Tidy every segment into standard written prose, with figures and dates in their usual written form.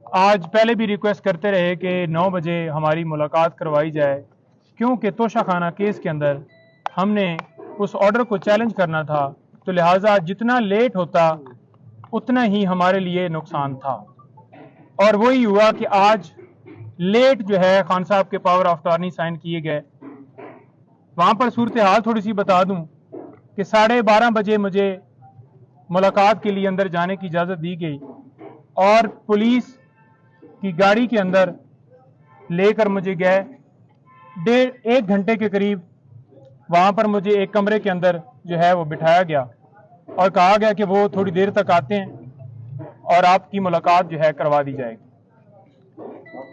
आज पहले भी रिक्वेस्ट करते रहे कि 9 बजे हमारी मुलाकात करवाई जाए, क्योंकि तोशाखाना केस के अंदर हमने उस ऑर्डर को चैलेंज करना था, तो लिहाजा जितना लेट होता उतना ही हमारे लिए नुकसान था। और वही हुआ कि आज लेट जो है खान साहब के पावर ऑफ अटॉर्नी साइन किए गए। वहां पर सूरत हाल थोड़ी सी बता दूं कि 12:30 बजे मुझे मुलाकात के लिए अंदर जाने की इजाज़त दी गई और पुलिस की गाड़ी के अंदर लेकर मुझे गए। 1.5 घंटे के करीब वहां पर मुझे एक कमरे के अंदर जो है वो बिठाया गया और कहा गया कि वो थोड़ी देर तक आते हैं और आपकी मुलाकात जो है करवा दी जाएगी।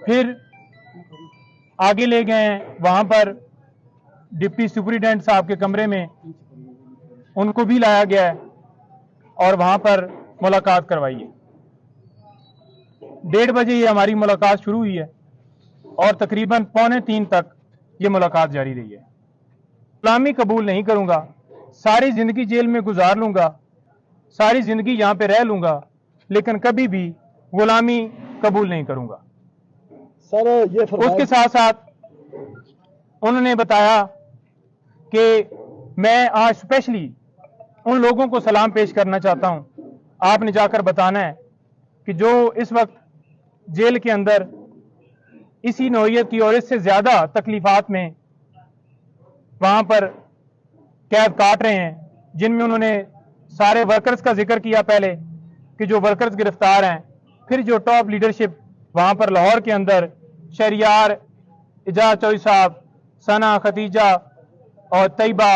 फिर आगे ले गए, वहां पर डिप्टी सुपरिटेंडेंट साहब के कमरे में उनको भी लाया गया है और वहां पर मुलाकात करवाई है। 1:30 बजे ये हमारी मुलाकात शुरू हुई है और तकरीबन 2:45 तक ये मुलाकात जारी रही है। गुलामी कबूल नहीं करूंगा, सारी जिंदगी जेल में गुजार लूंगा, सारी जिंदगी यहां पे रह लूंगा, लेकिन कभी भी गुलामी कबूल नहीं करूंगा। सर ये उसके साथ साथ उन्होंने बताया कि मैं आज स्पेशली उन लोगों को सलाम पेश करना चाहता हूं, आपने जाकर बताना है कि जो इस वक्त जेल के अंदर इसी नौयत की और इससे ज्यादा तकलीफात में वहां पर कैद काट रहे हैं, जिनमें उन्होंने सारे वर्कर्स का जिक्र किया पहले कि जो वर्कर्स गिरफ्तार हैं, फिर जो टॉप लीडरशिप वहां पर लाहौर के अंदर शहरियार, इजाज चौधरी साहब, सना, खतीजा और तैयबा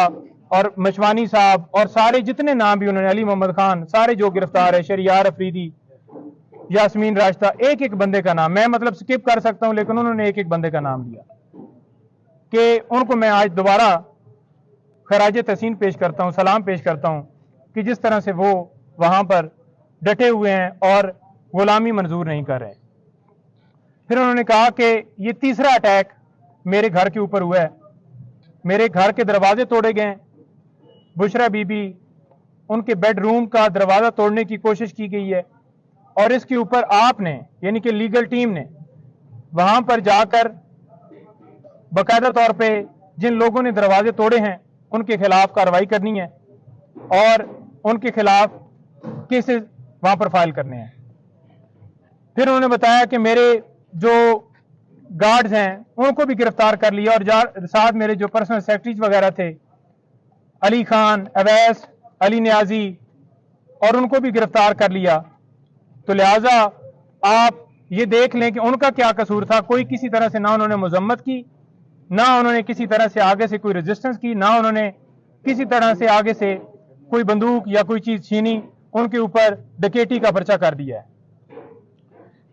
और मशवानी साहब और सारे जितने नाम भी उन्होंने, अली मोहम्मद खान, सारे जो गिरफ्तार है, शहरियार अफरीदी, यास्मीन राश्ता, एक एक बंदे का नाम मैं मतलब स्किप कर सकता हूं, लेकिन उन्होंने एक एक बंदे का नाम लिया कि उनको मैं आज दोबारा खराज तहसीन पेश करता हूं, सलाम पेश करता हूं कि जिस तरह से वो वहां पर डटे हुए हैं और गुलामी मंजूर नहीं कर रहे। फिर उन्होंने कहा कि ये तीसरा अटैक मेरे घर के ऊपर हुआ है, मेरे घर के दरवाजे तोड़े गए, बुशरा बीबी उनके बेडरूम का दरवाजा तोड़ने की कोशिश की गई है और इसके ऊपर आपने यानी कि लीगल टीम ने वहां पर जाकर बाकायदा तौर पे जिन लोगों ने दरवाजे तोड़े हैं उनके खिलाफ कार्रवाई करनी है और उनके खिलाफ केसेस वहां पर फाइल करने हैं। फिर उन्होंने बताया कि मेरे जो गार्ड्स हैं उनको भी गिरफ्तार कर लिया और साथ मेरे जो पर्सनल सेक्रेटरीज वगैरह थे, अली खान, अवैस, अली नियाजी, और उनको भी गिरफ्तार कर लिया। तो लिहाजा आप ये देख लें कि उनका क्या कसूर था। कोई किसी तरह से ना उन्होंने मजम्मत की, ना उन्होंने किसी तरह से आगे से कोई रेजिस्टेंस की, ना उन्होंने किसी तरह से आगे से कोई बंदूक या कोई चीज छीनी, उनके ऊपर डकैती का पर्चा कर दिया है।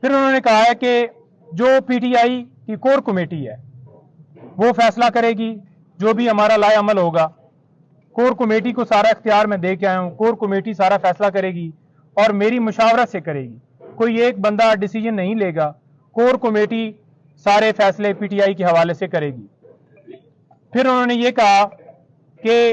फिर उन्होंने कहा है कि जो पीटीआई की कोर कमेटी है वो फैसला करेगी, जो भी हमारा लाए अमल होगा, कोर कमेटी को सारा इख्तियार मैं दे के आया हूं, कोर कमेटी सारा फैसला करेगी और मेरी मुशावरत से करेगी, कोई एक बंदा डिसीजन नहीं लेगा, कोर कमेटी सारे फैसले पीटीआई के हवाले से करेगी। फिर उन्होंने ये कहा कि